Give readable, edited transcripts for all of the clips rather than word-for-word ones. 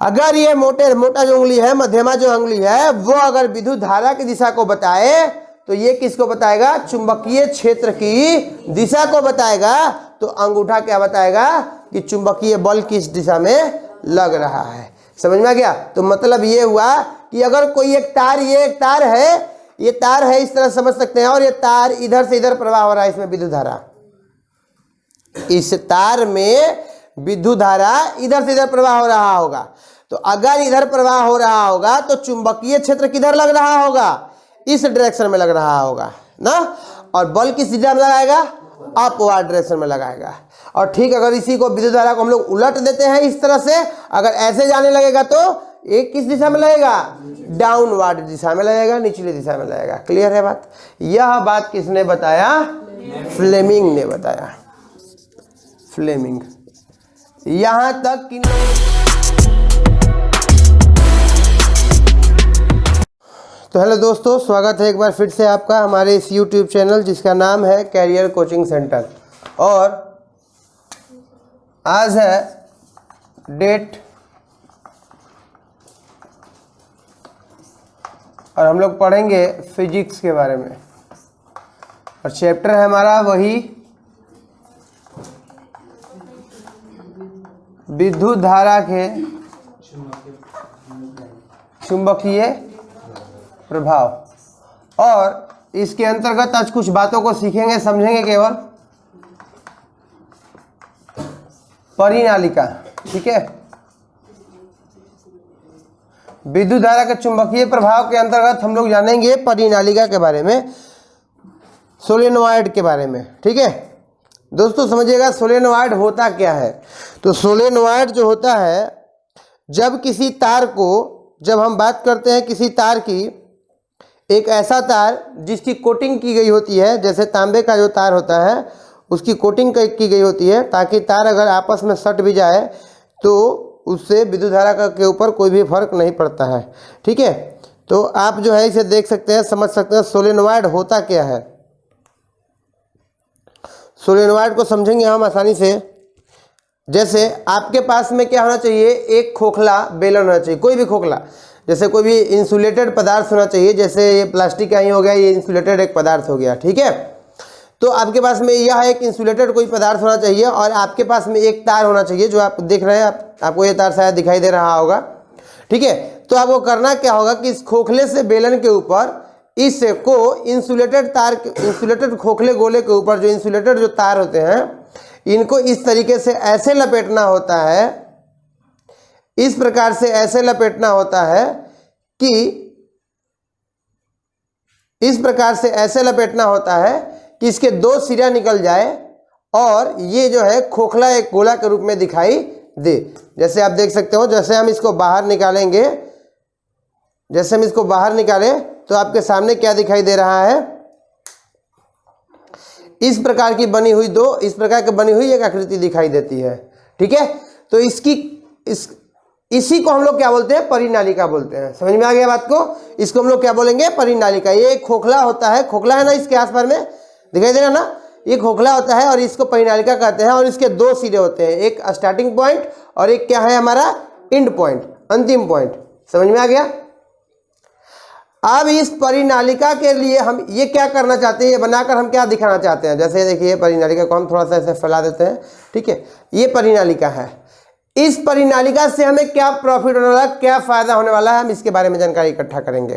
अगर ये मोटा जो उंगली है, मध्यमा जो उंगली है, वो अगर विद्युत धारा की दिशा को बताए तो ये किसको बताएगा? चुंबकीय क्षेत्र की दिशा को बताएगा। तो अंगूठा क्या बताएगा? कि चुंबकीय बल किस दिशा में लग रहा है। समझ में आ गया? तो मतलब ये हुआ कि अगर कोई एक तार, ये एक तार है, ये तार है, इस तरह समझ सकते हैं, और ये तार इधर से इधर प्रवाह हो रहा है, इसमें विद्युत धारा, इस तार में विद्युत धारा इधर से इधर प्रवाह हो रहा होगा। तो अगर इधर प्रवाह हो रहा होगा तो चुंबकीय क्षेत्र किधर लग रहा होगा? इस डायरेक्शन में लग रहा होगा ना। और बल किस दिशा में लगाएगा? अपवर्ड डायरेक्शन में लगाएगा। और ठीक अगर इसी को विद्युत धारा को हम लोग उलट देते हैं इस तरह से, अगर ऐसे जाने लगेगा तो एक किस दिशा में लगेगा? डाउनवर्ड दिशा में लगेगा, निचली दिशा में लगेगा। क्लियर है बात? यह बात किसने बताया? फ्लेमिंग ने बताया। फ्लेमिंग। यहां तक कि तो हेलो दोस्तों, स्वागत है एक बार फिर से आपका हमारे इस YouTube चैनल जिसका नाम है कैरियर कोचिंग सेंटर। और आज है डेट, और हम लोग पढ़ेंगे फिजिक्स के बारे में, और चैप्टर है हमारा वही विद्युत धारा के चुंबकीय प्रभाव। और इसके अंतर्गत आज कुछ बातों को सीखेंगे, समझेंगे केवल। परिनालिका, ठीक है। विद्युत धारा के चुंबकीय प्रभाव के अंतर्गत हम लोग जानेंगे परिनालिका के बारे में, सोलेनोइड के बारे में, ठीक है दोस्तों। समझिएगा सोलेनोइड होता क्या है। तो सोलेनोइड जो होता है, जब किसी तार को, जब हम बात करते हैं किसी तार की, एक ऐसा तार जिसकी कोटिंग की गई होती है, जैसे तांबे का जो तार होता है उसकी कोटिंग की गई होती है, ताकि तार अगर आपस में सट भी जाए तो उससे विद्युत धारा के ऊपर कोई भी फर्क नहीं पड़ता है, ठीक है। तो आप जो है इसे देख सकते हैं, समझ सकते हैं सोलेनोइड होता क्या है। सोलेनोइड को समझेंगे हम आसानी से। जैसे आपके पास में क्या होना चाहिए? एक खोखला बेलन होना चाहिए, कोई भी खोखला, जैसे कोई भी इंसुलेटेड पदार्थ होना चाहिए। जैसे ये प्लास्टिक का ही हो गया, ये इंसुलेटेड एक पदार्थ हो गया, ठीक है। तो आपके पास में यह एक इंसुलेटेड कोई पदार्थ होना चाहिए, और आपके पास में एक तार होना चाहिए, जो आप देख रहे हैं, आपको ये तार शायद दिखाई दे रहा होगा, ठीक है। तो आपको करना क्या होगा कि इस खोखले से बेलन के ऊपर इसको इंसुलेटेड तार, इंसुलेटेड खोखले गोले के ऊपर जो इंसुलेटेड जो तार होते हैं, इनको इस तरीके से ऐसे लपेटना होता है, इस प्रकार से ऐसे लपेटना होता है कि इस प्रकार से ऐसे लपेटना होता है कि इसके दो सिरा निकल जाए और ये जो है खोखला एक गोला के रूप में दिखाई दे। जैसे आप देख सकते हो, जैसे हम इसको बाहर निकालेंगे, जैसे हम इसको बाहर निकालें तो आपके सामने क्या दिखाई दे रहा है? इस प्रकार की बनी हुई इस प्रकार की बनी हुई एक आकृति दिखाई देती है, ठीक है। तो इसी को हम लोग क्या बोलते हैं? परिनालिका बोलते हैं। समझ में आ गया बात को? इसको हम लोग क्या बोलेंगे? परिनालिका। ये एक खोखला होता है, खोखला है ना, इसके आसपास में दिखाई दे रहा ना, ये खोखला होता है और इसको परिनालिका कहते हैं। और इसके दो सिरे होते हैं, एक स्टार्टिंग पॉइंट और एक क्या है हमारा? एंड पॉइंट, अंतिम पॉइंट। समझ में आ गया? अब इस परिनालिका के लिए हम ये क्या करना चाहते हैं, ये बनाकर हम क्या दिखाना चाहते हैं? जैसे देखिए परिनालिका को हम थोड़ा सा ऐसे फैला देते हैं, ठीक है। ये परिनालिका है। इस परिनालिका से हमें क्या प्रॉफिट होने वाला, क्या फायदा होने वाला है, हम इसके बारे में जानकारी इकट्ठा करेंगे।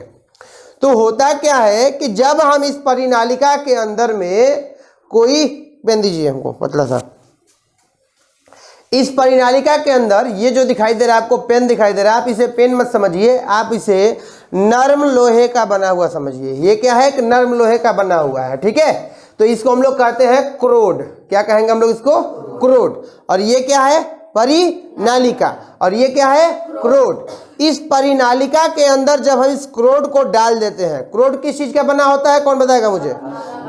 तो होता क्या है कि जब हम इस परिनालिका के अंदर में कोई, पेन दीजिए हमको पतला सा, इस परिनालिका के अंदर ये जो दिखाई दे रहा है आपको, पेन दिखाई दे रहा है, आप इसे पेन मत समझिए, आप इसे नर्म लोहे का बना हुआ समझिए। ये क्या है? एक नर्म लोहे का बना हुआ है, ठीक है। तो इसको हम लोग कहते हैं क्रोड। क्या कहेंगे हम लोग इसको? क्रोड। और ये क्या है? परिनालिका। और ये क्या है? क्रोड। इस परिनालिका के अंदर जब हम इस क्रोड को डाल देते हैं, क्रोड किस चीज का बना होता है? कौन बताएगा मुझे?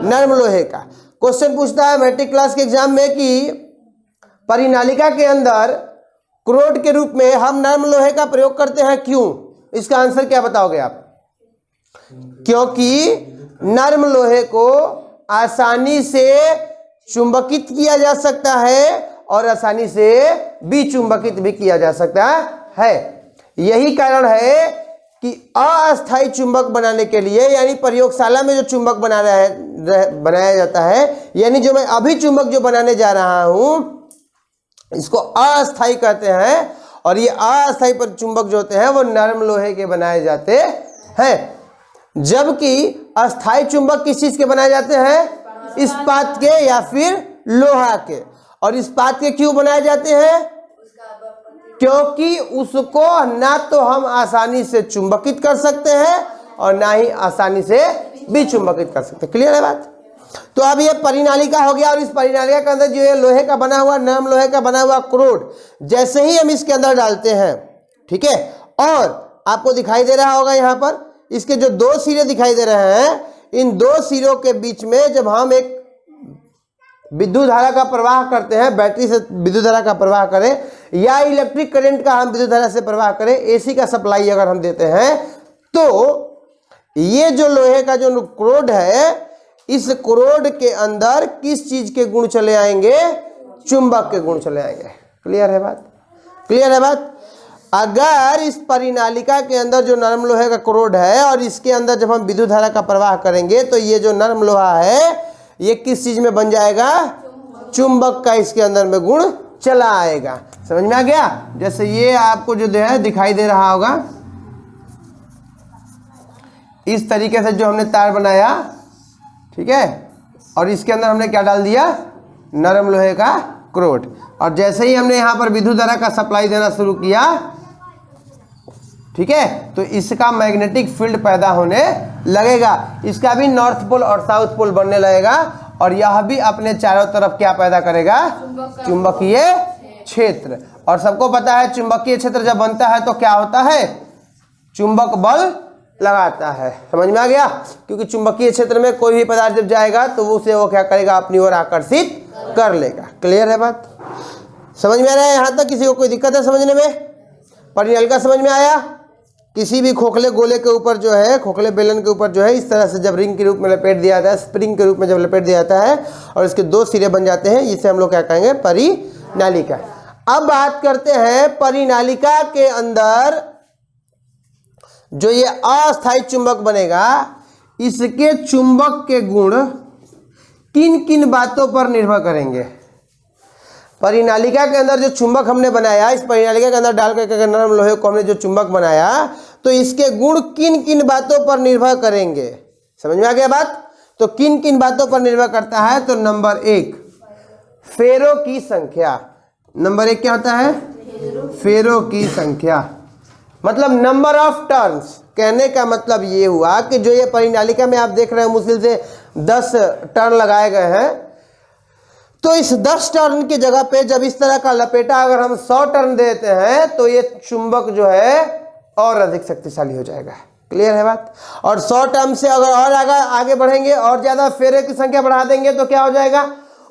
नर्म लोहे का। क्वेश्चन पूछता है मैट्रिक क्लास के एग्जाम में कि परिनालिका के अंदर क्रोड के रूप में हम नर्म लोहे का प्रयोग करते हैं, क्यों? इसका आंसर क्या बताओगे आप? क्योंकि नर्म लोहे को आसानी से चुंबकित किया जा सकता है और आसानी से विचुंबकित भी किया जा सकता है। यही कारण है कि अस्थायी चुंबक बनाने के लिए, यानी प्रयोगशाला में जो चुंबक बनाया जाता है, यानी जो मैं अभी चुंबक जो बनाने जा रहा हूं इसको अस्थायी कहते हैं। और ये अस्थायी पर चुंबक जो होते हैं वो नरम लोहे के बनाए जाते हैं, जबकि अस्थायी चुंबक किस चीज के बनाए जाते हैं? इस्पात के या फिर लोहा के। और इस्पात के क्यों बनाए जाते हैं? क्योंकि उसको ना तो हम आसानी से चुंबकित कर सकते हैं और ना ही आसानी से विचुंबकित कर सकते हैं। क्लियर है बात? तो अब ये परिनालिका हो गया, और इस परिनालिका के अंदर जो ये लोहे का बना हुआ, नरम लोहे का बना हुआ क्रोड, जैसे ही हम इसके अंदर डालते हैं, ठीक है, और आपको दिखाई दे रहा होगा यहाँ पर इसके जो दो सिरे दिखाई दे रहे हैं, इन दो सिरों के बीच में जब हम एक विद्युत धारा का प्रवाह करते हैं, बैटरी से विद्युत धारा का प्रवाह करें या इलेक्ट्रिक करंट का हम विद्युत धारा से प्रवाह करें, एसी का सप्लाई अगर हम देते हैं, तो ये जो लोहे का जो क्रोड है, इस क्रोड के अंदर किस चीज के गुण चले आएंगे? चुंबक के गुण चले आएंगे। क्लियर है बात? क्लियर है बात? अगर इस परिनालिका के अंदर जो नरम लोहे का क्रोड है और इसके अंदर जब हम विद्युत धारा का प्रवाह करेंगे, तो ये जो नरम लोहा है ये किस चीज में बन जाएगा? चुंबक का इसके अंदर में गुण चला आएगा। समझ में आ गया? जैसे ये आपको जो है दिखाई दे रहा होगा, इस तरीके से जो हमने तार बनाया, ठीक है, और इसके अंदर हमने क्या डाल दिया? नरम लोहे का क्रोड। और जैसे ही हमने यहाँ पर विद्युत धारा का सप्लाई देना शुरू किया, ठीक है, तो इसका मैग्नेटिक फील्ड पैदा होने लगेगा, इसका भी नॉर्थ पोल और साउथ पोल बनने लगेगा, और यह भी अपने चारों तरफ क्या पैदा करेगा? चुंबकीय क्षेत्र। और सबको पता है चुंबकीय क्षेत्र जब बनता है तो क्या होता है? चुंबक बल लगाता है। समझ में आ गया? क्योंकि चुंबकीय क्षेत्र में कोई भी पदार्थ जब जाएगा तो उसे वो क्या करेगा? अपनी ओर आकर्षित कर लेगा। क्लियर है बात? समझ में आ रहा है? यहाँ तक किसी को कोई दिक्कत है समझने में? परिनालिका समझ में आया? किसी भी खोखले गोले के ऊपर जो है, खोखले बेलन के ऊपर जो है, इस तरह से जब रिंग के रूप में लपेट दिया जाता है, स्प्रिंग के रूप में जब लपेट दिया जाता है और इसके दो सिरे बन जाते हैं, इसे हम लोग क्या कहेंगे? परिनालिका। अब बात करते हैं परिनालिका के अंदर जो ये अस्थायी चुंबक बनेगा, इसके चुंबक के गुण किन किन बातों पर निर्भर करेंगे? परिनालिका के अंदर जो चुंबक हमने बनाया, इस परिनालिका के अंदर डाल करके नरम लोहे को हमने जो चुंबक बनाया, तो इसके गुण किन किन बातों पर निर्भर करेंगे? समझ में आ गया बात? तो किन किन बातों पर निर्भर करता है? तो नंबर एक, फेरों की संख्या। नंबर एक क्या होता है? फेरों की संख्या, मतलब नंबर ऑफ टर्न्स। कहने का मतलब ये हुआ कि जो ये परिनालिका में आप देख रहे हैं मुश्किल से 10 टर्न लगाए गए हैं, तो इस 10 टर्न की जगह पे जब इस तरह का लपेटा अगर हम 100 टर्न देते हैं तो ये चुंबक जो है और अधिक शक्तिशाली हो जाएगा। क्लियर है बात? और 100 टर्न से अगर और आगे बढ़ेंगे और ज्यादा फेरे की संख्या बढ़ा देंगे तो क्या हो जाएगा?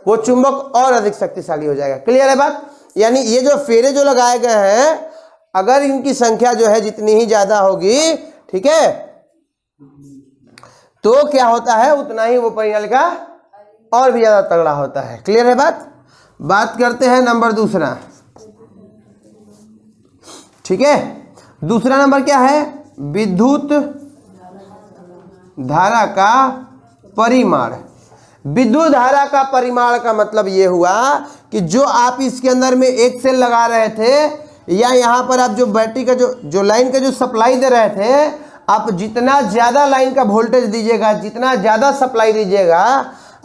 वो चुंबक और अधिक शक्तिशाली हो जाएगा। क्लियर है बात? यानी ये जो फेरे जो लगाए गए हैं, अगर इनकी संख्या जो है जितनी ही ज्यादा होगी, ठीक है, तो क्या होता है? उतना ही वो परिनालिका और भी ज्यादा तगड़ा होता है। क्लियर है बात? बात करते हैं नंबर दूसरा, ठीक है। दूसरा नंबर क्या है? विद्युत धारा का परिमाण। विद्युत धारा का परिमाण का मतलब ये हुआ कि जो आप इसके अंदर में एक सेल लगा रहे थे, या यहाँ पर आप जो बैटरी का जो लाइन का जो सप्लाई दे रहे थे, आप जितना ज़्यादा लाइन का वोल्टेज दीजिएगा, जितना ज़्यादा सप्लाई दीजिएगा,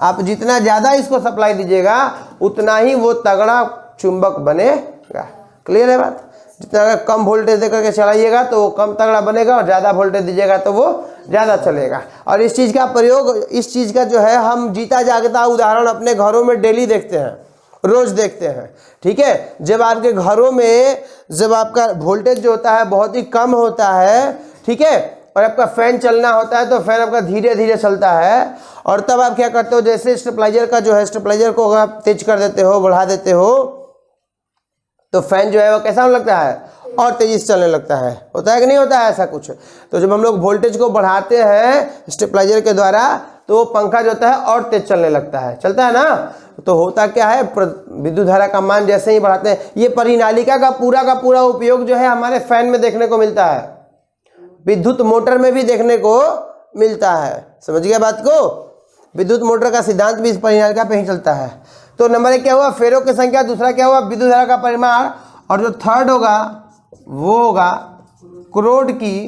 आप जितना ज़्यादा इसको सप्लाई दीजिएगा, उतना ही वो तगड़ा चुंबक बनेगा। क्लियर है बात? जितना कम वोल्टेज देकर के चलाइएगा तो वो कम तगड़ा बनेगा, और ज़्यादा वोल्टेज दीजिएगा तो वो ज़्यादा चलेगा। और इस चीज़ का प्रयोग, इस चीज़ का जो है हम जीता जागता उदाहरण अपने घरों में डेली देखते हैं, रोज देखते हैं। ठीक है, जब आपके घरों में जब आपका वोल्टेज जो होता है बहुत ही कम होता है, ठीक है, और आपका फैन चलना होता है तो फैन आपका धीरे धीरे चलता है, और तब आप क्या करते हो, जैसे स्टेबलाइजर का जो है, स्टेबलाइजर को अगर आप तेज कर देते हो, बढ़ा देते हो, तो फैन जो है वो कैसा होने लगता है? और तेजी से चलने लगता है। होता है कि नहीं होता है ऐसा कुछ? तो जब हम लोग वोल्टेज को बढ़ाते हैं स्टेबलाइजर के द्वारा, तो वो पंखा जो होता है और तेज चलने लगता है, चलता है ना। तो होता क्या है, विद्युत धारा का मान जैसे ही बढ़ाते हैं, ये परिनालिका का पूरा उपयोग जो है हमारे फैन में देखने को मिलता है, विद्युत मोटर में भी देखने को मिलता है। समझ गया बात को? विद्युत मोटर का सिद्धांत भी इस परिनालिका पे ही चलता है। तो नंबर 1 क्या हुआ, फेरों की संख्या, दूसरा क्या हुआ, विद्युत धारा का परिमाण, और जो थर्ड होगा वो होगा क्रोड की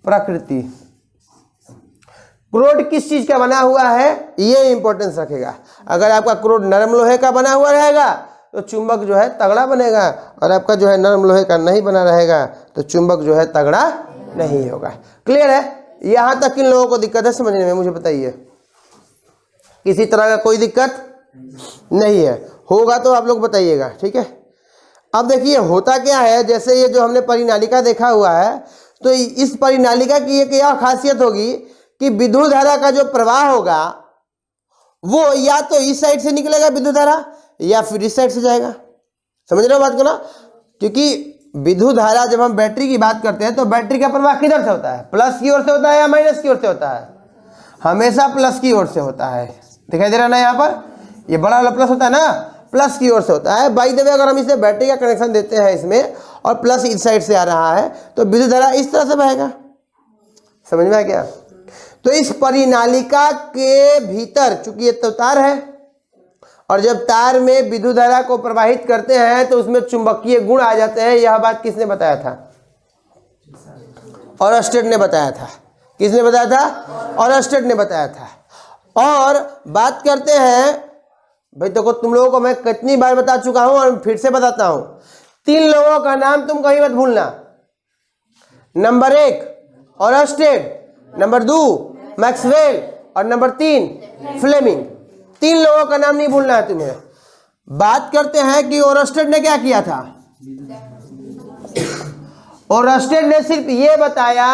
प्रकृति। क्रोड किस चीज का बना हुआ है, ये इंपॉर्टेंस रखेगा। अगर आपका क्रोड नरम लोहे का बना हुआ रहेगा तो चुंबक जो है तगड़ा बनेगा, और आपका जो है नरम लोहे का नहीं बना रहेगा तो चुंबक जो है तगड़ा नहीं होगा। क्लियर है? यहां तक किन लोगों को दिक्कत है समझने में, मुझे बताइए। किसी तरह का कोई दिक्कत नहीं है? होगा तो आप लोग बताइएगा, ठीक है। अब देखिए होता क्या है, जैसे ये जो हमने परिनालिका देखा हुआ है, तो इस परिनालिका की एक यह खासियत होगी कि विद्युत धारा का जो प्रवाह होगा वो या तो इस साइड से निकलेगा विद्युत धारा, या फिर इस साइड से जाएगा। समझ रहे हो बात को ना? क्योंकि विद्युत धारा जब हम बैटरी की बात करते हैं तो बैटरी का प्रवाह किधर से होता है, प्लस की ओर से होता है या माइनस की ओर से होता है? हमेशा प्लस की ओर से होता है। दिखाई दे रहा ना यहाँ पर, ये बड़ा वाला प्लस होता है ना, प्लस की ओर से होता है। बाय द वे अगर हम इसे बैटरी का कनेक्शन देते हैं इसमें, और प्लस इस साइड से आ रहा है, तो विद्युत धारा इस तरह से बहेगा। समझ में आ गया? तो इस परिनालिका के भीतर, चूंकि ये तो तार है, और जब तार में विद्युत धारा को प्रवाहित करते हैं तो उसमें चुंबकीय गुण आ जाते हैं। यह बात किसने बताया था? ऑरस्टेड ने बताया था। किसने बताया था? ऑरस्टेड ने बताया था। और बात करते हैं भाई, देखो तुम लोगों को मैं कितनी बार बता चुका हूं और फिर से बताता हूं, 3 लोगों का नाम तुम कहीं मत भूलना। नंबर 1 ऑरस्टेड, नंबर 2 मैक्सवेल, और नंबर 3 फ्लेमिंग। 3 लोगों का नाम नहीं भूलना है तुम्हें। बात करते हैं कि ऑरस्टेड ने क्या किया था। ऑरस्टेड ने सिर्फ ये बताया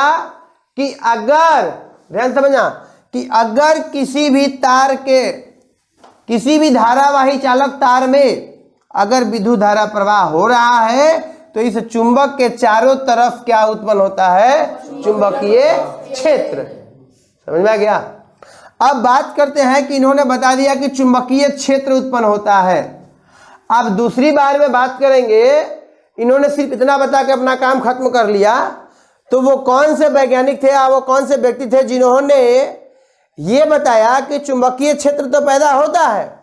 कि अगर, ध्यान समझना, कि अगर किसी भी तार के, किसी भी धारावाही चालक तार में अगर विद्युत धारा प्रवाह हो रहा है तो इस चुंबक के चारों तरफ क्या उत्पन्न होता है, चुंबकीय क्षेत्र। समझ में आ गया? अब बात करते हैं कि इन्होंने बता दिया कि चुंबकीय क्षेत्र उत्पन्न होता है। अब दूसरी बार में बात करेंगे, इन्होंने सिर्फ इतना बता के अपना काम खत्म कर लिया। तो वो कौन से वैज्ञानिक थे या वो कौन से व्यक्ति थे जिन्होंने ये बताया कि चुंबकीय क्षेत्र तो पैदा होता है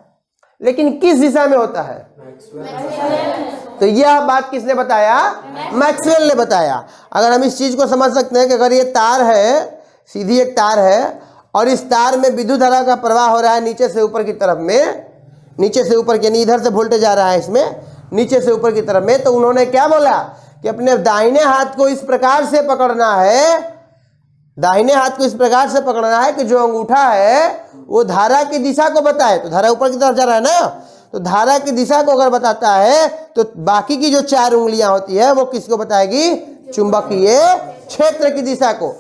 लेकिन किस दिशा में होता है? तो यह बात किसने बताया? मैक्सवेल ने बताया। अगर हम इस चीज को समझ सकते हैं कि अगर ये तार है, सीधी एक तार है, और इस तार में विद्युत धारा का प्रवाह हो रहा है नीचे से ऊपर की तरफ में, नीचे से ऊपर, यानी इधर से वोल्टेज आ रहा है इसमें, नीचे से ऊपर की तरफ में, तो उन्होंने क्या बोला कि अपने दाहिने हाथ को इस प्रकार से पकड़ना है, दाहिने हाथ को इस प्रकार से पकड़ना है कि जो अंगूठा है वो धारा की दिशा को बताए। तो धारा ऊपर की तरफ जा रहा है ना, तो धारा की दिशा को अगर बताता है तो बाकी की जो 4 उंगलियां होती है वो किसको बताएगी? चुंबकीय क्षेत्र की दिशा को।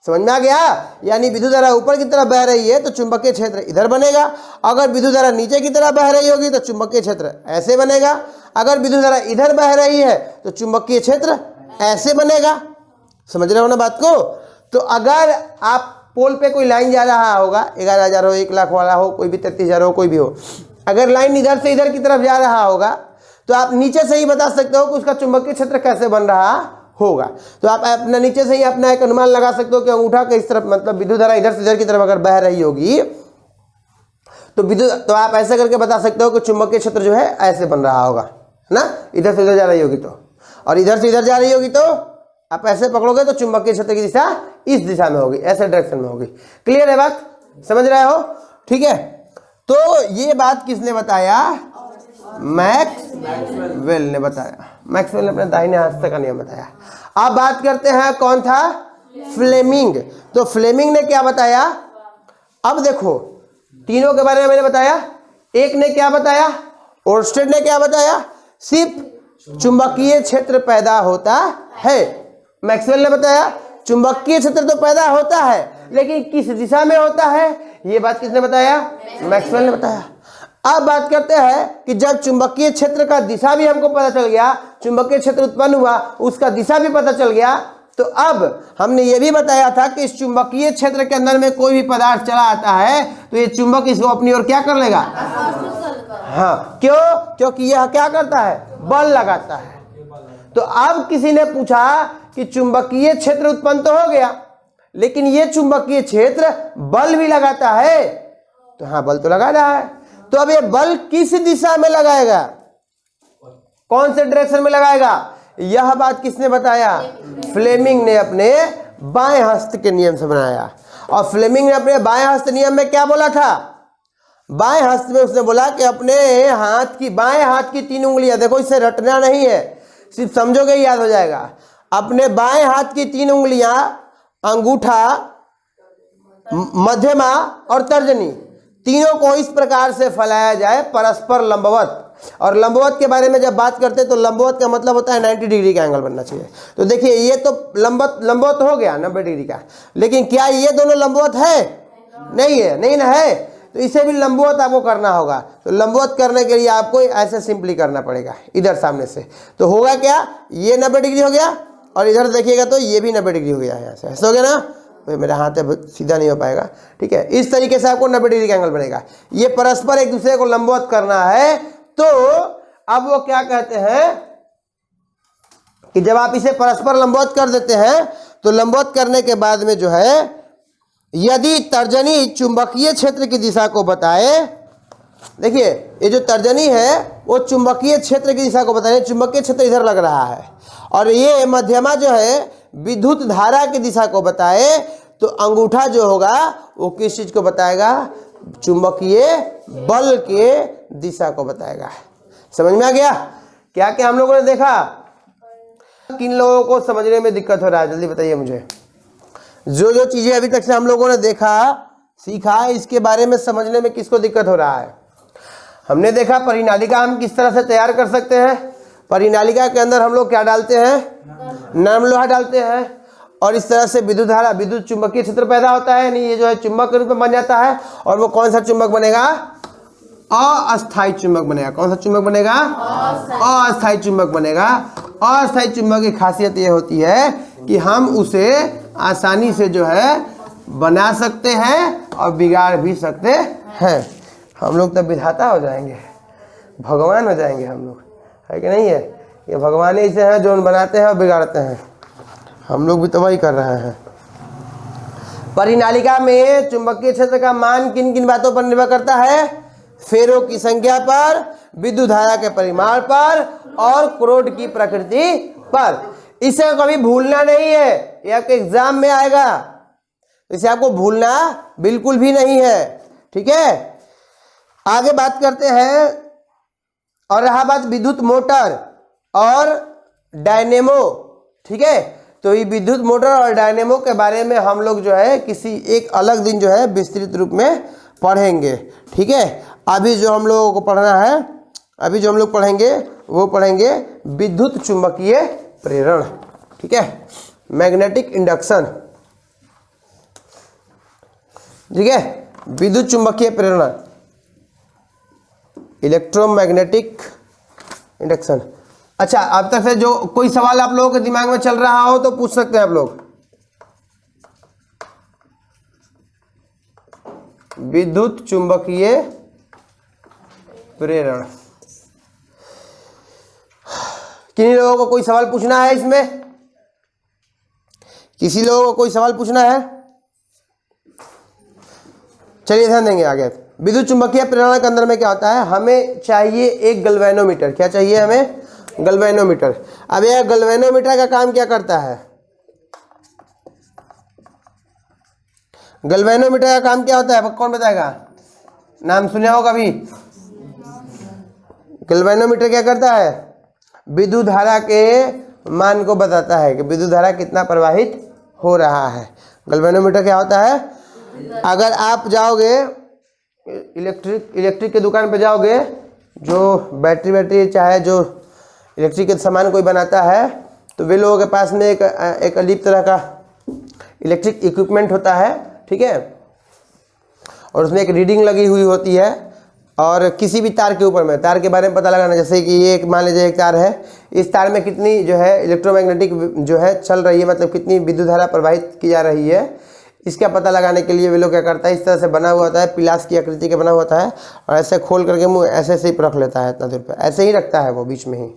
समझ में आ गया? यानी विद्युत धारा ऊपर की तरफ बह रही है तो चुंबकीय क्षेत्र इधर बनेगा। अगर विद्युत धारा नीचे की तरफ बह रही होगी तो चुंबकीय क्षेत्र ऐसे बनेगा। अगर विद्युत धारा इधर बह रही है तो चुंबकीय क्षेत्र ऐसे बनेगा। समझ रहे हो ना बात को? तो अगर आप पोल पे कोई लाइन जा रहा होगा, 11,000 हो, 1,00,000 वाला हो, कोई भी 33,000 हो, कोई भी हो, अगर लाइन इधर से इधर की तरफ जा रहा होगा तो आप नीचे से ही बता सकते हो कि उसका चुंबकीय क्षेत्र कैसे बन रहा होगा। तो आप अपना नीचे से ही अपना एक अनुमान लगा सकते हो कि अंगूठा के इस तरफ, मतलब विद्युत धारा इधर से इधर की तरफ अगर बह रही होगी तो आप ऐसे करके बता सकते हो कि चुंबकीय क्षेत्र जो है ऐसे बन रहा होगा ना, इधर से इधर जा रही होगी तो, और इधर से इधर जा रही होगी तो आप ऐसे पकड़ोगे तो चुंबकीय क्षेत्र की दिशा इस दिशा में होगी, ऐसे डायरेक्शन में होगी। क्लियर है बात? समझ रहे हो? ठीक है। तो ये बात किसने बताया? मैक्सवेल ने बताया। मैक्सवेल ने अपने दाहिने हाथ का नियम बताया। अब बात करते हैं कौन था? फ्लेमिंग। तो फ्लेमिंग ने क्या बताया? अब देखो तीनों के बारे में मैंने बताया, एक ने क्या बताया? ओर्स्टेड ने क्या बताया? सिर्फ चुंबकीय क्षेत्र पैदा होता है। मैक्सवेल ने बताया चुंबकीय क्षेत्र तो पैदा होता है लेकिन किस दिशा में होता है, ये बात किसने बताया? मैक्सवेल ने बताया। अब बात करते हैं कि जब चुंबकीय क्षेत्र का दिशा भी हमको पता चल गया, चुंबकीय क्षेत्र उत्पन्न हुआ, उसका दिशा भी पता चल गया, तो अब हमने ये भी बताया था कि इस चुंबकीय क्षेत्र के अंदर में कोई भी पदार्थ चला आता है तो ये चुंबक इसको अपनी ओर क्या कर लेगा, हाँ, क्यों? क्योंकि यह क्या करता है, बल लगाता है। तो अब किसी ने पूछा कि चुंबकीय क्षेत्र उत्पन्न तो हो गया, लेकिन ये चुंबकीय क्षेत्र बल भी लगाता है। तो हाँ, बल तो लगा रहा है, तो अब ये बल किस दिशा में लगाएगा, कौन से डायरेक्शन में लगाएगा? यह बात किसने बताया? फ्लेमिंग ने अपने बाएं हस्त के नियम से बनाया। और फ्लेमिंग ने अपने बाएं हस्त नियम में क्या बोला था? बाएं हस्त में उसने बोला कि अपने बाएं हाथ की 3 उंगलियां, देखो इसे रटना नहीं है, सिर्फ समझोगे याद हो जाएगा। अपने बाएं हाथ की 3 उंगलियां, अंगूठा, मध्यमा और तर्जनी, तीनों को इस प्रकार से फैलाया जाए परस्पर लंबवत। और लंबवत के बारे में जब बात करते हैं तो लंबवत का मतलब होता है 90 डिग्री का एंगल बनना चाहिए। तो देखिए ये तो लंबवत हो गया 90 डिग्री का, लेकिन क्या ये दोनों लंबवत है? नहीं है, नहीं ना है, तो इसे भी लंबवत आपको करना होगा। तो लंबवत करने के लिए आपको ऐसे सिंपली करना पड़ेगा इधर सामने से। तो होगा क्या, ये 90 डिग्री हो गया और इधर देखिएगा तो ये भी 90 डिग्री हो गया, यहाँ से ऐसा हो गया ना। तो मेरा हाथ है सीधा नहीं हो पाएगा, ठीक है। इस तरीके से आपको 90 डिग्री का एंगल बनेगा। ये परस्पर एक दूसरे को लंबवत करना है। तो अब वो क्या कहते हैं कि जब आप इसे परस्पर लंबवत कर देते हैं तो लंबवत करने के बाद में जो है, यदि तर्जनी चुंबकीय क्षेत्र की दिशा को बताए, देखिए ये जो तर्जनी है वो चुंबकीय क्षेत्र की दिशा को बताए, चुंबकीय क्षेत्र इधर लग रहा है, और ये मध्यमा जो है विद्युत धारा की दिशा को बताए, तो अंगूठा जो होगा वो किस चीज को बताएगा? चुंबकीय बल के दिशा को बताएगा। समझ में आ गया? क्या क्या हम लोगों ने देखा? किन लोगों को समझने में दिक्कत हो रहा है, जल्दी बताइए मुझे। जो जो चीजें अभी तक से हम लोगों ने देखा सीखा, इसके बारे में समझने में किसको दिक्कत हो रहा है? हमने देखा परिनालिका हम किस तरह से तैयार कर सकते हैं। परिनालिका के अंदर हम लोग क्या डालते हैं? नरम लोहा डालते हैं, और इस तरह से विद्युत धारा, विद्युत चुंबकीय क्षेत्र पैदा होता है, नहीं ये जो है चुंबक के रूप में बन जाता है। और वो कौन सा चुंबक बनेगा? अस्थायी चुंबक बनेगा। कौन सा चुंबक बनेगा? अस्थायी चुंबक बनेगा। अस्थायी चुंबक की खासियत ये होती है कि हम उसे आसानी से जो है बना सकते हैं और बिगाड़ भी सकते हैं। हम लोग तब विधाता हो जाएंगे, भगवान हो जाएंगे हम लोग, है कि नहीं है? ये भगवान ही से हैं जो बनाते हैं और बिगाड़ते हैं। हम लोग भी तो वही कर रहे हैं। परिनालिका में चुंबकीय क्षेत्र का मान किन किन बातों पर निर्भर करता है? फेरों की संख्या पर, विद्युत धारा के परिमाण पर और क्रोड की प्रकृति पर। इसे कभी भूलना नहीं है, ये आपके एग्जाम में आएगा, इसे आपको भूलना बिल्कुल भी नहीं है, ठीक है। आगे बात करते हैं, और रहा बात विद्युत मोटर और डायनेमो, ठीक है। तो ये विद्युत मोटर और डायनेमो के बारे में हम लोग जो है किसी एक अलग दिन जो है विस्तृत रूप में पढ़ेंगे, ठीक है। अभी जो हम लोगों को पढ़ना है, अभी जो हम लोग पढ़ेंगे वो पढ़ेंगे विद्युत चुंबकीय प्रेरण, ठीक है, मैग्नेटिक इंडक्शन, ठीक है, विद्युत चुंबकीय प्रेरण, इलेक्ट्रोमैग्नेटिक इंडक्शन। अच्छा, अब तक से जो कोई सवाल आप लोगों के दिमाग में चल रहा हो तो पूछ सकते हैं आप लोग। विद्युत चुंबकीय प्रेरण, किन्हीं लोगों को कोई सवाल पूछना है इसमें? किसी लोगों को कोई सवाल पूछना है? चलिए ध्यान देंगे आगे। विद्युत चुंबकीय प्रेरण के अंदर में क्या होता है? हमें चाहिए एक गैल्वेनोमीटर। क्या चाहिए हमें? गैल्वेनोमीटर। अब यह गैल्वेनोमीटर का काम क्या करता है? गैल्वेनोमीटर का काम क्या होता है? कौन बताएगा? नाम सुने हो कभी? गैल्वेनोमीटर क्या करता है? विद्युत धारा के मान को बताता है कि विद्युत धारा कितना प्रवाहित हो रहा है। गैल्वेनोमीटर क्या होता है? अगर आप जाओगे इलेक्ट्रिक के दुकान पे जाओगे, जो बैटरी चाहे जो इलेक्ट्रिक के सामान कोई बनाता है, तो वे लोगों के पास में एक अजीब तरह का इलेक्ट्रिक इक्विपमेंट होता है, ठीक है, और उसमें एक रीडिंग लगी हुई होती है। और किसी भी तार के ऊपर में, तार के बारे में पता लगाना, जैसे कि ये एक मान लीजिए एक तार है, इस तार में कितनी जो है इलेक्ट्रोमैग्नेटिक जो है चल रही है, मतलब कितनी विद्युत धारा प्रवाहित की जा रही है, इसका पता लगाने के लिए वे लोग क्या करता है, इस तरह से बना हुआ होता है, पिलास की आकृति का बना हुआ होता है, और ऐसे खोल करके मुँह ऐसे ही रख लेता है, इतना दूर पर ऐसे ही रखता है वो बीच में ही,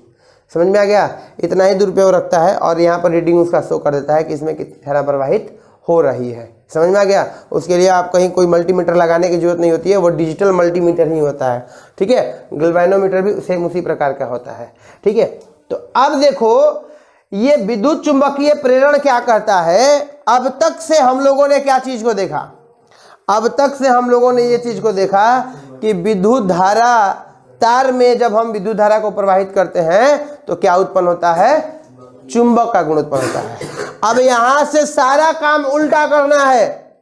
समझ में आ गया, इतना ही दूर पे वो रखता है और यहाँ पर रीडिंग उसका शो कर देता है कि इसमें कितनी धारा प्रवाहित हो रही है, समझ में आ गया। उसके लिए आप कहीं कोई मल्टीमीटर लगाने की जरूरत नहीं होती है, वो डिजिटल मल्टीमीटर ही होता है, ठीक है। गैल्वेनोमीटर भी सेम उसी प्रकार का होता है, ठीक है। तो अब देखो ये विद्युत चुंबकीय प्रेरण क्या करता है। अब तक से हम लोगों ने क्या चीज को देखा, अब तक से हम लोगों ने ये चीज को देखा कि विद्युत धारा, तार में जब हम विद्युत धारा को प्रवाहित करते हैं तो क्या उत्पन्न होता है, चुंबक का गुण उत्पन्न होता है। अब यहां से सारा काम उल्टा करना है।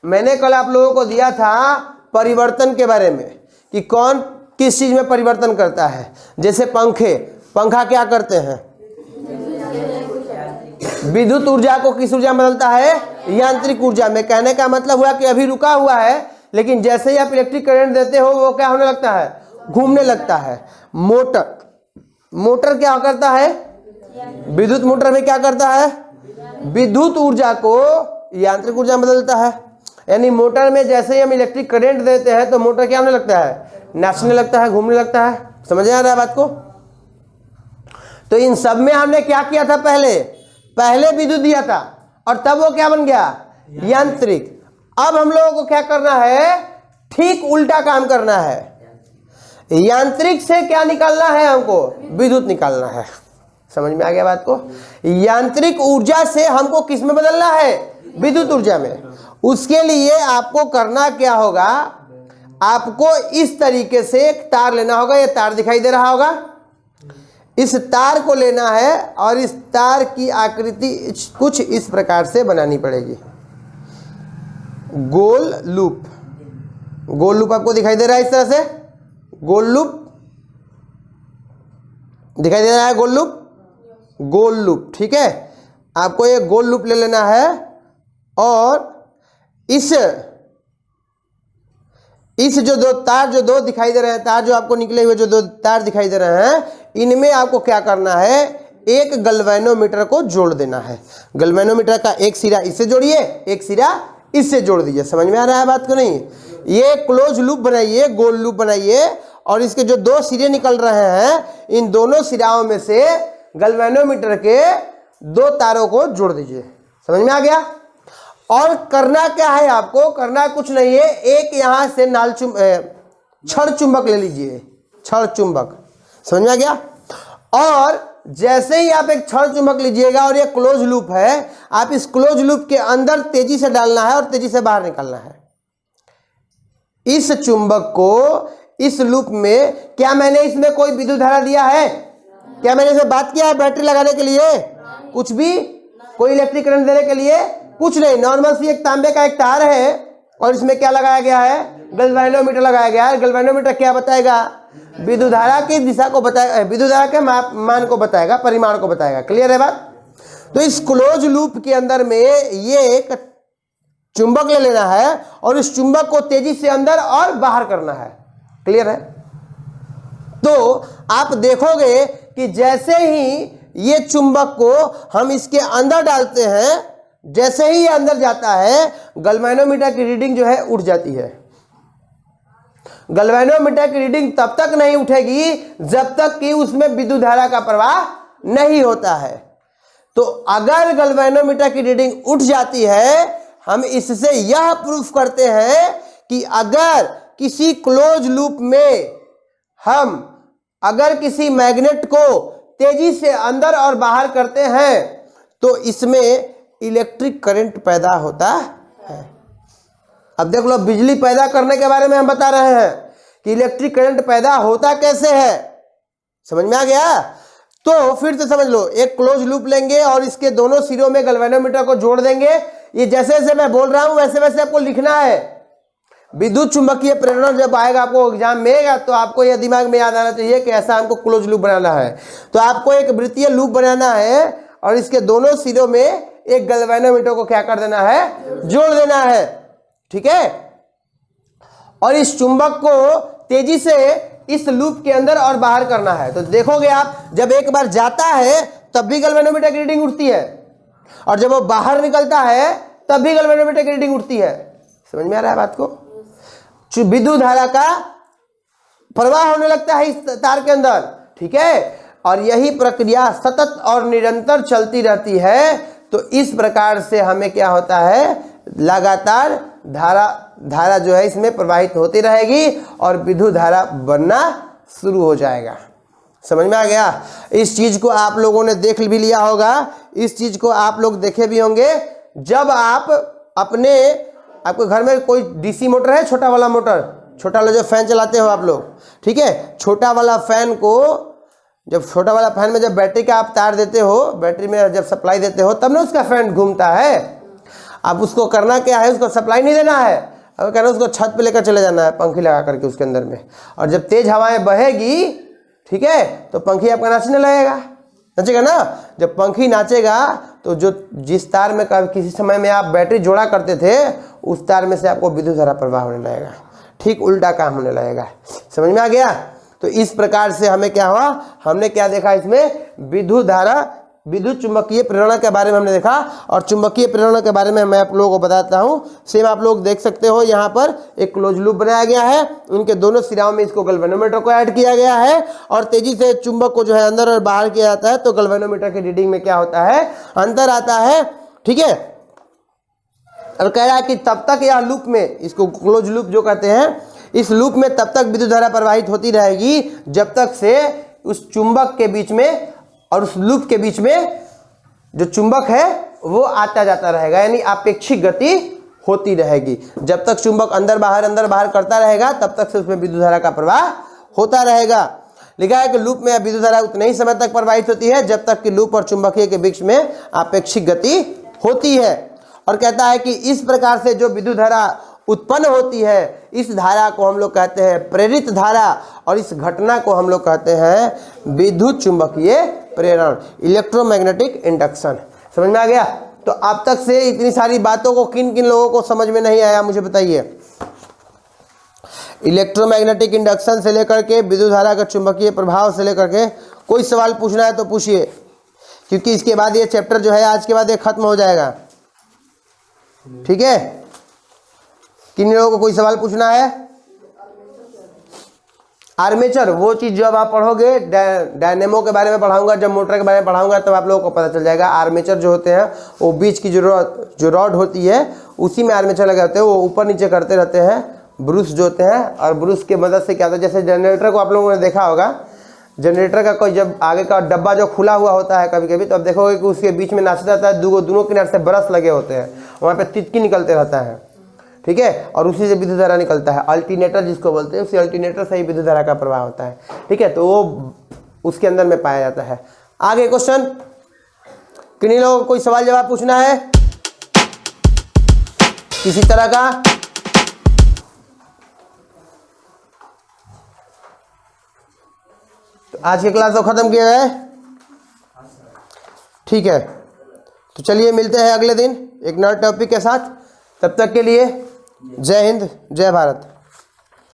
मैंने कल आप लोगों को दिया था परिवर्तन के बारे में कि कौन किस चीज में परिवर्तन करता है। जैसे पंखा क्या करते हैं, विद्युत ऊर्जा को किस ऊर्जा में बदलता है, यांत्रिक ऊर्जा में। कहने का मतलब हुआ कि अभी रुका हुआ है, लेकिन जैसे ही आप इलेक्ट्रिक करंट देते हो वो क्या होने लगता है, घूमने लगता है। मोटर क्या करता है, विद्युत मोटर में क्या करता है, विद्युत ऊर्जा को यांत्रिक ऊर्जा में बदलता है। यानी मोटर में जैसे ही हम इलेक्ट्रिक करंट देते हैं तो मोटर क्या होने लगता है, नाचने लगता है, घूमने लगता है। समझ आ रहा है बात को। तो इन सब में हमने क्या किया था, पहले विद्युत दिया था और तब वो क्या बन गया, यांत्रिक। अब हम लोगों को क्या करना है, ठीक उल्टा काम करना है। यांत्रिक से क्या निकालना है, हमको विद्युत निकालना है। समझ में आ गया बात को। यांत्रिक ऊर्जा से हमको किस में बदलना है, विद्युत ऊर्जा में। उसके लिए आपको करना क्या होगा, आपको इस तरीके से एक तार लेना होगा। ये तार दिखाई दे रहा होगा, इस तार को लेना है और इस तार की आकृति कुछ इस प्रकार से बनानी पड़ेगी। गोल लूप आपको दिखाई दे रहा है, इस तरह से गोल लूप दिखाई दे रहा है, गोल लूप, ठीक है। आपको ये गोल लूप ले लेना है और इस जो दो दिखाई दे रहे हैं, तार जो आपको निकले हुए जो दो तार दिखाई दे रहे हैं, इनमें आपको क्या करना है, एक गैल्वेनोमीटर को जोड़ देना है। गैल्वेनोमीटर का एक सिरा इससे जोड़िए, एक सिरा इससे जोड़ दीजिए। समझ में आ रहा है बात को नहीं। ये क्लोज लूप बनाइए, गोल लूप बनाइए और इसके जो दो सिरे निकल रहे हैं, इन दोनों सिराओं में से गैल्वेनोमीटर के दो तारों को जोड़ दीजिए। समझ में आ गया। और करना क्या है, आपको करना कुछ नहीं है, एक यहां से छड़ चुंबक ले लीजिए, छड़ चुंबक। समझ में आ गया। और जैसे ही आप एक छड़ चुंबक लीजिएगा और ये क्लोज लूप है, आप इस क्लोज लूप के अंदर तेजी से डालना है और तेजी से बाहर निकालना है इस चुंबक को। इस लूप में क्या मैंने इसमें कोई विद्युत धारा दिया है, क्या मैंने इसमें बात किया है बैटरी लगाने के लिए, कुछ भी, कोई इलेक्ट्रिक करंट देने के लिए कुछ नहीं। नॉर्मल सी एक तांबे का एक तार है और इसमें क्या लगाया गया है, गैल्वेनोमीटर लगाया गया है। गैल्वेनोमीटर क्या बताएगा, विद्युत धारा की दिशा को बताएगा, विद्युत धारा के मान को बताएगा, परिमाण को बताएगा। क्लियर है बात। तो इस क्लोज लूप के अंदर में ये एक चुंबक ले लेना है और इस चुंबक को तेजी से अंदर और बाहर करना है। क्लियर है। तो आप देखोगे कि जैसे ही ये चुंबक को हम इसके अंदर डालते हैं, जैसे ही ये अंदर जाता है, गैल्वेनोमीटर की रीडिंग जो है उठ जाती है। गैल्वेनोमीटर की रीडिंग तब तक नहीं उठेगी जब तक कि उसमें विद्युत धारा का प्रवाह नहीं होता है। तो अगर गैल्वेनोमीटर की रीडिंग उठ जाती है, हम इससे यह प्रूफ करते हैं कि अगर किसी क्लोज लूप में हम अगर किसी मैग्नेट को तेजी से अंदर और बाहर करते हैं तो इसमें इलेक्ट्रिक करंट पैदा होता है। अब देख लो, बिजली पैदा करने के बारे में हम बता रहे हैं कि इलेक्ट्रिक करंट पैदा होता कैसे है। समझ में आ गया। तो फिर से समझ लो, एक क्लोज लूप लेंगे और इसके दोनों सिरों में गैल्वेनोमीटर को जोड़ देंगे। ये जैसे जैसे मैं बोल रहा हूं वैसे वैसे आपको लिखना है। विद्युत चुंबकीय प्रेरण जब आएगा आपको एग्जाम में, तो आपको यह दिमाग में याद आना चाहिए कि ऐसा हमको क्लोज लूप बनाना है। तो आपको एक वृत्तीय लूप बनाना है और इसके दोनों सिरों में एक गैल्वेनोमीटर को क्या कर देना है, जोड़ देना है। ठीक है। और इस चुंबक को तेजी से इस लूप के अंदर और बाहर करना है। तो देखोगे आप, जब एक बार जाता है तब भी गैल्वेनोमीटर की रीडिंग उठती है, और जब वो बाहर निकलता है तब भी गैल्वेनोमीटर की रीडिंग उठती है। समझ में आ रहा है बात को? विद्युत धारा का प्रवाह होने लगता है इस तार के अंदर, ठीक है, और यही प्रक्रिया सतत और निरंतर चलती रहती है। तो इस प्रकार से हमें क्या होता है, लगातार धारा जो है इसमें प्रवाहित होती रहेगी और विद्युत धारा बनना शुरू हो जाएगा। समझ में आ गया? इस चीज को आप लोगों ने देख भी लिया होगा, इस चीज को आप लोग देखे भी होंगे जब आप आपके घर में कोई डीसी मोटर है, छोटा वाला मोटर, छोटा वाला जो फैन चलाते हो आप लोग, ठीक है, छोटा वाला फैन को छोटा वाला फैन में जब बैटरी का आप तार देते हो, बैटरी में जब सप्लाई देते हो तब ना उसका फैन घूमता है। अब उसको करना क्या है, उसको सप्लाई नहीं देना है, अब कहना उसको छत पे लेकर चले जाना है पंखी लगा करके उसके अंदर में, और जब तेज हवाएं बहेगी, ठीक है, तो पंखी आपका नाचने लगेगा, नाचेगा ना। जब पंखी नाचेगा तो जिस तार में किसी समय में आप बैटरी जोड़ा करते थे उस तार में से आपको विद्युत धारा प्रवाह होने लगेगा, ठीक उल्टा काम होने लगेगा। समझ में आ गया? तो इस प्रकार से हमें क्या हुआ, हमने क्या देखा इसमें, विद्युत धारा, विद्युत चुंबकीय प्रेरणा के बारे में हमने देखा। और चुंबकीय प्रेरणा के बारे में मैं आप लोगों को बताता हूं। सेम आप लोग देख सकते हो, यहाँ पर एक क्लोज लूप बनाया गया है, उनके दोनों सिराओं में इसको गैल्वेनोमीटर को ऐड किया गया है, और तेजी से चुंबक को जो है अंदर और बाहर किया जाता है, तो गैल्वेनोमीटर की रीडिंग में क्या होता है, अंतर आता है, ठीक है। और कह रहा है कि तब तक यह लूप में, इसको क्लोज लूप जो कहते हैं, इस लूप में तब तक विद्युत धारा प्रवाहित होती रहेगी जब तक से उस चुंबक के बीच में और उस लूप के बीच में जो चुंबक है वो आता जाता रहेगा, यानी आपेक्षिक गति होती रहेगी। जब तक चुंबक अंदर बाहर करता रहेगा तब तक से उसमें विद्युत धारा का प्रवाह होता रहेगा। लिखा है कि लूप में विद्युत धारा उतने ही समय तक प्रवाहित होती है जब तक कि लूप और चुंबकीय के बीच में आपेक्षिक गति होती है। और कहता है कि इस प्रकार से जो विद्युत धारा उत्पन्न होती है, इस धारा को हम लोग कहते हैं प्रेरित धारा, और इस घटना को हम लोग कहते हैं विद्युत चुंबकीय प्रेरण, इलेक्ट्रोमैग्नेटिक इंडक्शन। समझ में आ गया? तो अब तक से इतनी सारी बातों को किन किन लोगों को समझ में नहीं आया, मुझे बताइए। इलेक्ट्रोमैग्नेटिक इंडक्शन से लेकर के विद्युत धारा का चुंबकीय प्रभाव से लेकर के कोई सवाल पूछना है तो पूछिए, क्योंकि इसके बाद ये चैप्टर जो है आज के बाद ये खत्म हो जाएगा, ठीक है। किन लोगों को कोई सवाल पूछना है? आर्मेचर, वो चीज जब आप पढ़ोगे, डायनेमो के बारे में पढ़ाऊंगा, जब मोटर के बारे में पढ़ाऊंगा तब आप लोगों को पता चल जाएगा। आर्मेचर जो होते हैं वो बीच की जो रॉड होती है उसी में आर्मेचर लगे होते हैं, वो ऊपर नीचे करते रहते हैं, ब्रूस जो होते हैं, और ब्रूस की मदद से क्या होता है, जैसे जनरेटर को आप लोगों ने देखा होगा, जनरेटर का कोई जब आगे का डब्बा जो खुला हुआ होता है कभी कभी, तो आप देखोगे कि उसके बीच में नाचता रहता है, दोनों किनारे से ब्रश लगे होते हैं, वहाँ पे तितकी निकलते रहता है, ठीक है, और उसी से विद्युत धारा निकलता है। अल्टरनेटर जिसको बोलते हैं, उसी अल्टरनेटर से ही विद्युत धारा का प्रवाह होता है, ठीक है, तो वो उसके अंदर में पाया जाता है। आगे क्वेश्चन, किन्हीं लोगों को कोई सवाल जवाब पूछना है किसी तरह का? तो आज की क्लास तो खत्म किया जाए, ठीक है। तो चलिए मिलते हैं अगले दिन एक नए टॉपिक के साथ। तब तक के लिए जय हिंद, जय भारत।